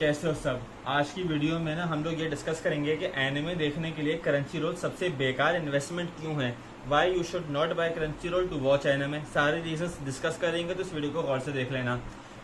कैसे हो सब। आज की वीडियो में ना हम लोग ये डिस्कस करेंगे कि एनिमे देखने के लिए क्रंची रोल सबसे बेकार इन्वेस्टमेंट क्यों है। Why you should not buy Crunchyroll to watch anime. सारे रीजंस डिस्कस करेंगे तो इस वीडियो को गौर से देख लेना।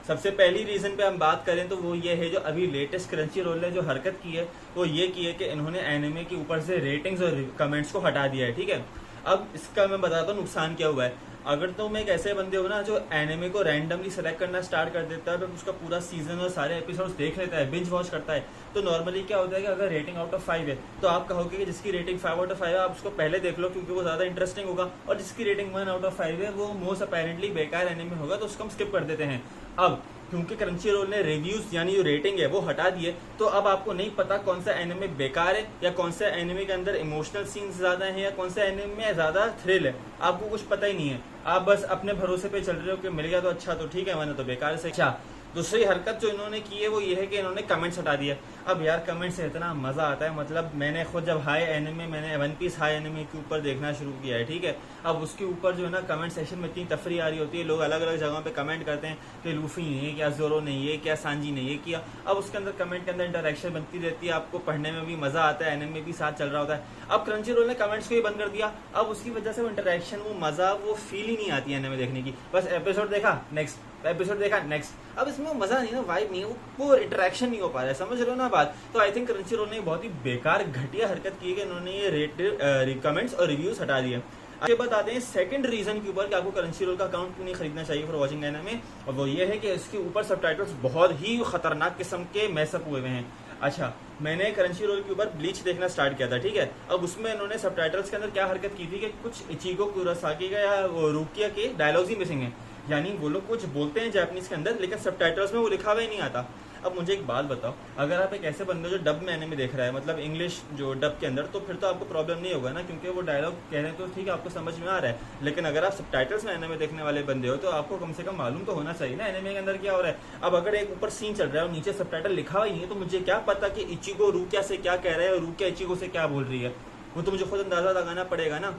सबसे पहली रीजन पे हम बात करें तो वो ये है, जो अभी लेटेस्ट क्रंची रोल ने जो हरकत की है वो ये की है कि इन्होंने एनिमे के ऊपर से रेटिंग्स और कमेंट्स को हटा दिया है। ठीक है, अब इसका मैं बताता हूँ नुकसान क्या हुआ है। अगर तुम एक ऐसे बंदे हो ना जो एनिमे को रैंडमली सेलेक्ट करना स्टार्ट कर देता है, उसका पूरा सीजन और सारे एपिसोड्स देख लेता है, बिंज वॉच करता है, तो नॉर्मली क्या होता है कि अगर रेटिंग आउट ऑफ 5 है तो आप कहोगे कि जिसकी रेटिंग 5 आउट ऑफ 5 है आप उसको पहले देख लो क्योंकि वो ज्यादा इंटरेस्टिंग होगा, और जिसकी रेटिंग 1 आउट ऑफ 5 है वो मोस्ट अपेरेंटली बेकार एनिमे होगा तो उसको हम स्किप कर देते हैं। अब क्योंकि क्रंची रोल ने रिव्यूज यानी जो रेटिंग है वो हटा दिए, तो अब आपको नहीं पता कौन सा एनिमे बेकार है या कौन सा एनिमे के अंदर इमोशनल सीन्स ज्यादा हैं या कौन सा एनिमे में ज्यादा थ्रिल है। आपको कुछ पता ही नहीं है, आप बस अपने भरोसे पे चल रहे हो कि मिल गया तो अच्छा तो ठीक है, वरना तो बेकार से। अच्छा, दूसरी हरकत जो इन्होंने की है वो ये है कि इन्होंने कमेंट्स हटा दिया। अब यार कमेंट से इतना मजा आता है, मतलब मैंने खुद जब मैंने वन पीस हाई एनिमे के ऊपर देखना शुरू किया है, ठीक है, अब उसके ऊपर जो है ना कमेंट सेक्शन में इतनी तफरी आ रही होती है, लोग अलग अलग जगहों पे कमेंट करते हैं कि लूफी नहीं है क्या, जोरो नहीं है क्या, सांजी नहीं है क्या। अब उसके अंदर कमेंट के अंदर इंटरेक्शन बनती रहती है, आपको पढ़ने में भी मजा आता है, एनिमे भी साथ चल रहा होता है। अब क्रंची रोल ने कमेंट्स को ही बंद कर दिया, अब उसकी वजह से वो इंटरेक्शन, वो मजा, वो फील ही नहीं आती है एनिमे देखने की। बस एपिसोड देखा नेक्स्ट, एपिसोड देखा नेक्स्ट, अब इसमें मजा नहीं है, वाइब नहीं है, वो इंटरेक्शन नहीं हो पा रहा है, समझ रहे हो ना बात। तो आई थिंक क्रंची रोल ने बहुत ही बेकार घटिया हरकत की है कि इन्होंने ये रेट कमेंट्स और रिव्यूज हटा दिए। आगे बताते हैं सेकंड रीजन के ऊपर कि आपको क्रंची रोल का अकाउंट क्यों नहीं खरीदना चाहिए फॉर वॉचिंग एनिमे, और वो ये है कि इसके ऊपर सबटाइटल्स बहुत ही खतरनाक किस्म के मैसअप हुए हैं। अच्छा, मैंने क्रंची रोल के ऊपर ब्लीच देखना स्टार्ट किया था, ठीक है, अब उसमें इन्होंने सबटाइटल्स के अंदर क्या हरकत की थी कि कुछ इचिगो कुरोसाकी का या रुकिया के डायलॉग्स ही मिसिंग है, यानी वो लोग कुछ बोलते हैं जापानीज के अंदर लेकिन सबटाइटल्स में वो लिखा हुआ ही नहीं आता। अब मुझे एक बात बताओ, अगर आप एक ऐसे बंदे जो डब में एनिमे देख रहा है, मतलब इंग्लिश जो डब के अंदर, तो फिर तो आपको प्रॉब्लम नहीं होगा ना, क्योंकि वो डायलॉग कह रहे हैं तो ठीक है आपको समझ में आ रहा है। लेकिन अगर आप सबटाइटल्स में एनिमे देखने वाले बंदे हो तो आपको कम से कम मालूम तो होना चाहिए ना एनिमे के अंदर क्या हो रहा है। अब अगर एक ऊपर सीन चल रहा है और नीचे सबटाइटल लिखा हुआ ही नहीं है तो मुझे क्या पता कि इचिगो रूकिया से क्या कह रहा है और रूकिया इचिगो से क्या बोल रही है, वो तो मुझे खुद अंदाजा लगाना पड़ेगा ना,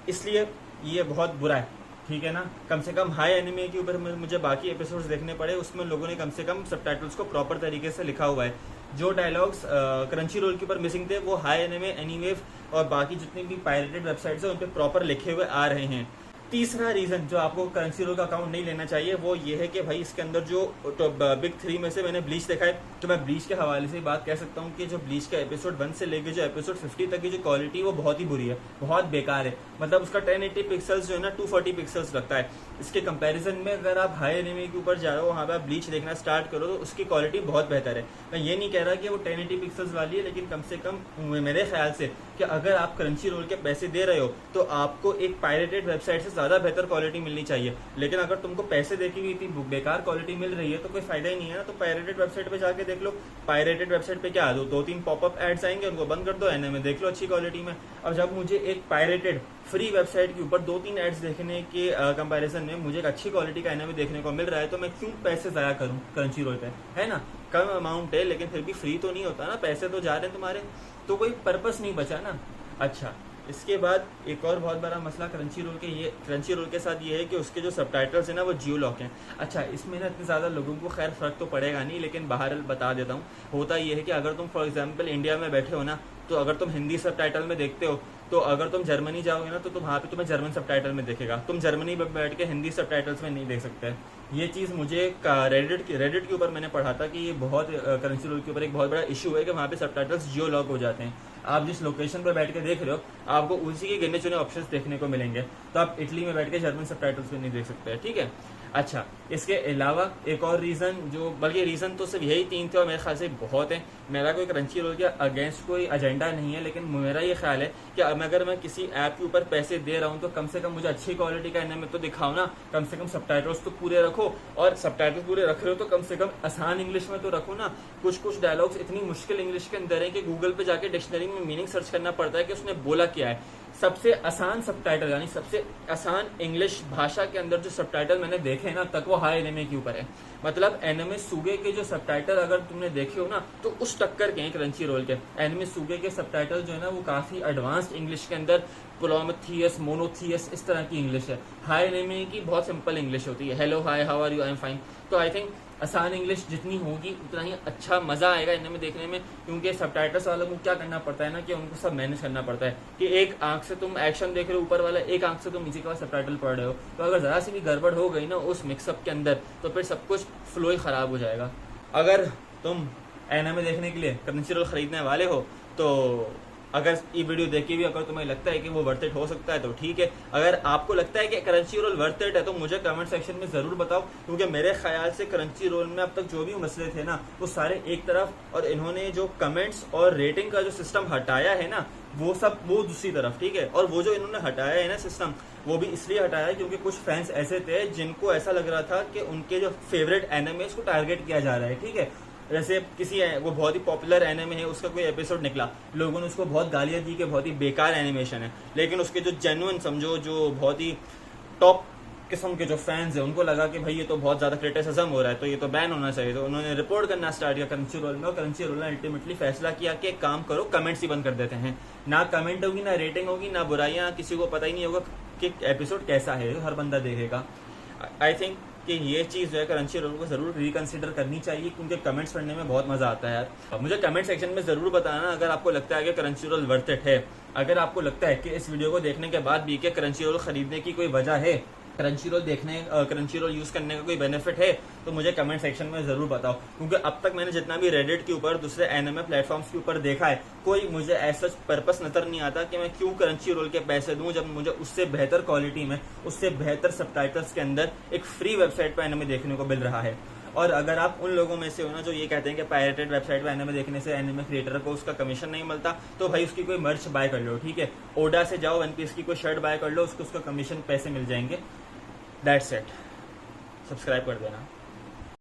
इसलिए ये बहुत बुरा है। ठीक है ना, कम से कम हाई एनिमे के ऊपर मुझे बाकी एपिसोड्स देखने पड़े, उसमें लोगों ने कम से कम सबटाइटल्स को प्रॉपर तरीके से लिखा हुआ है। जो डायलॉग्स क्रंची रोल के ऊपर मिसिंग थे वो हाई एनिमे, एनीवेव और बाकी जितनी भी पायरेटेड वेबसाइट्स है उन पे प्रॉपर लिखे हुए आ रहे हैं। तीसरा रीजन जो आपको क्रंची रोल का अकाउंट नहीं लेना चाहिए वो ये है कि भाई इसके अंदर जो बिग 3 में से मैंने ब्लीच देखा है, तो मैं ब्लीच के हवाले से बात कह सकता हूँ कि जो ब्लीच का एपिसोड 1 से लेकर जो एपिसोड 50 तक की जो क्वालिटी वो बहुत ही बुरी है, बहुत बेकार है। मतलब उसका 1080 पिक्सल्स जो है ना 240 पिक्सल्स लगता है। इसके कंपैरिजन में अगर आप हाई एनिमे के ऊपर जाओ, वहाँ पे आप ब्लीच देखना स्टार्ट करो तो उसकी क्वालिटी बहुत बेहतर है। मैं ये नहीं कह रहा कि वो 1080 पिक्सल्स वाली है, लेकिन कम से कम मेरे ख्याल से कि अगर आप क्रंची रोल के पैसे दे रहे हो तो आपको एक पायरेटेड वेबसाइट से ज्यादा बेहतर क्वालिटी मिलनी चाहिए। लेकिन अगर तुमको पैसे देके भी इतनी बेकार क्वालिटी मिल रही है तो कोई फायदा ही नहीं है ना, तो पायरेटेड वेबसाइट पे जाके देख लो। पायरेटेड वेबसाइट पे क्या दो तीन पॉपअप एड्स आएंगे, उनको बंद कर दो, एनिमे देख लो अच्छी क्वालिटी में। अब जब मुझे एक पायरेटेड फ्री वेबसाइट के ऊपर 2-3 एड्स देखने के कंपैरिजन में मुझे एक अच्छी क्वालिटी का एनिमे देखने को मिल रहा है तो मैं क्यों पैसे जाया करूं क्रंची रोल पे, है ना। कम अमाउंट है लेकिन फिर भी फ्री तो नहीं होता ना, पैसे तो जा रहे हैं तुम्हारे, तो कोई पर्पस नहीं बचा ना। अच्छा, इसके बाद एक और बहुत बड़ा मसला क्रंची रोल के साथ ये है कि उसके जो सबटाइटल्स है ना वो जियो लॉक हैं। अच्छा, इसमें ना इतने ज़्यादा लोगों को खैर फ़र्क तो पड़ेगा नहीं, लेकिन बहरहाल बता देता हूँ। होता ये है कि अगर तुम फॉर एग्जांपल इंडिया में बैठे हो ना, तो अगर तुम हिंदी सबटाइटल में देखते हो तो अगर तुम जर्मनी जाओगे ना तो वहाँ पे तुम्हें जर्मन सबटाइटल में दिखेगा, तुम जर्मनी में बैठ के हिंदी सबटाइटल्स में नहीं देख सकते। ये चीज़ मुझे रेडिट के ऊपर मैंने पढ़ा था कि ये बहुत क्रंची रोल के ऊपर एक बहुत बड़ा इशू है कि वहाँ पे सबटाइटल्स जियो लॉक हो जाते हैं। आप जिस लोकेशन पर बैठ के देख रहे हो आपको उसी के गिने चुने ऑप्शंस देखने को मिलेंगे, तो आप इटली में बैठ के जर्मन सबटाइटल्स में नहीं देख सकते, ठीक है। अच्छा, इसके अलावा एक और रीज़न, जो बल्कि रीज़न तो सिर्फ यही 3 थे और मेरे ख्याल से बहुत है। मेरा कोई क्रंची रोल के अगेंस्ट कोई एजेंडा नहीं है, लेकिन मेरा ये ख्याल है कि अगर मैं किसी ऐप के ऊपर पैसे दे रहा हूँ तो कम से कम मुझे अच्छी क्वालिटी का एनिमे तो दिखाओ ना, कम से कम सबटाइटल्स तो पूरे रखो, और सबटाइटल्स पूरे रख रहे हो तो कम से कम आसान इंग्लिश में तो रखो ना। कुछ डायलॉग्स इतनी मुश्किल इंग्लिश के अंदर है कि गूगल पे जाके डिक्शनरी में मीनिंग सर्च करना पड़ता है कि उसने बोला क्या है। सबसे आसान सबटाइटल यानी सबसे आसान इंग्लिश भाषा के अंदर जो सबटाइटल मैंने देखे हैं ना तक वो हाई एनिमे के ऊपर है। मतलब एनिमे सूगे के जो सबटाइटल अगर तुमने देखे हो ना तो उस टक्कर के हैं क्रंची रोल के। एनिमे सूगे के सबटाइटल जो है ना वो काफी एडवांस्ड इंग्लिश के अंदर प्रोमेथियस, मोनोथियस, इस तरह की इंग्लिश है। हाई एनिमे की बहुत सिंपल इंग्लिश होती है, hello hi how are you, I am fine. तो आई थिंक आसान इंग्लिश जितनी होगी उतना ही अच्छा मजा आएगा एनिमे देखने में, क्योंकि सबटाइटल्स वालों को क्या करना पड़ता है ना कि उनको सब मैनेज करना पड़ता है कि एक आंख से तुम एक्शन देख रहे हो ऊपर वाला, एक आंख से तुम नीचे के बाद सबटाइटल पढ़ रहे हो, तो अगर जरा सी भी गड़बड़ हो गई ना उस मिक्सअप के अंदर तो फिर सब कुछ फ्लो ही खराब हो जाएगा। अगर तुम एनिमे देखने के लिए क्रंचीरोल खरीदने वाले हो तो अगर ये वीडियो देखे भी अगर तुम्हें लगता है कि वो वर्थ इट हो सकता है तो ठीक है। अगर आपको लगता है कि क्रंचीरोल वर्थ इट है तो मुझे कमेंट सेक्शन में जरूर बताओ, क्योंकि मेरे ख्याल से क्रंचीरोल में अब तक जो भी मसले थे ना वो सारे एक तरफ, और इन्होंने जो कमेंट्स और रेटिंग का जो सिस्टम हटाया है ना वो सब वो दूसरी तरफ, ठीक है। और वो जो इन्होंने हटाया है ना सिस्टम वो भी इसलिए हटाया है क्योंकि कुछ फैंस ऐसे थे जिनको ऐसा लग रहा था कि उनके जो फेवरेट एनिमेस को टारगेट किया जा रहा है, ठीक है। जैसे किसी वो बहुत ही पॉपुलर एनिमे है, उसका कोई एपिसोड निकला, लोगों ने उसको बहुत गालियां दी कि बहुत ही बेकार एनिमेशन है, लेकिन उसके जो जेन्युइन समझो जो बहुत ही टॉप किस्म के जो फैंस है उनको लगा कि भाई ये तो बहुत ज्यादा क्रिटिसिज्म हो रहा है तो ये तो बैन होना चाहिए, तो उन्होंने रिपोर्ट करना स्टार्ट किया क्रंचीरोल में, और क्रंचीरोल ने अल्टीमेटली फैसला किया कि एक काम करो कमेंट्स ही बंद कर देते हैं। ना कमेंट होगी, ना रेटिंग होगी, ना बुराइयां, किसी को पता ही नहीं होगा कि एपिसोड कैसा है, हर बंदा देखेगा। आई थिंक कि ये चीज़ जो है क्रंचीरोल को जरूर रिकंसिडर करनी चाहिए, क्योंकि कमेंट्स पढ़ने में बहुत मजा आता है यार। मुझे कमेंट सेक्शन में जरूर बताना अगर आपको लगता है कि क्रंचीरोल वर्थ इट है। अगर आपको लगता है कि इस वीडियो को देखने के बाद भी कि क्रंचीरोल खरीदने की कोई वजह है, क्रंचीरोल यूज करने का कोई बेनिफिट है, तो मुझे कमेंट सेक्शन में जरूर बताओ, क्योंकि अब तक मैंने जितना भी रेडिट के ऊपर दूसरे एनिमे प्लेटफॉर्म्स के ऊपर देखा है, कोई मुझे ऐसा पर्पस नजर नहीं आता कि मैं क्यों क्रंचीरोल के पैसे दूं जब मुझे उससे बेहतर क्वालिटी में, उससे बेहतर सबटाइटल्स के अंदर एक फ्री वेबसाइट पर एनिमे देखने को मिल रहा है। और अगर आप उन लोगों में से हो ना जो ये कहते हैं कि पायरेटेड वेबसाइट पर एनिमे देखने से एनिमे क्रिएटर को उसका कमीशन नहीं मिलता, तो भाई उसकी कोई मर्च बाय कर लो, ठीक है। ओडा से जाओ, वन पीस की कोई शर्ट बाय कर लो, उसको उसका कमीशन पैसे मिल जाएंगे। That's it. सब्सक्राइब कर देना।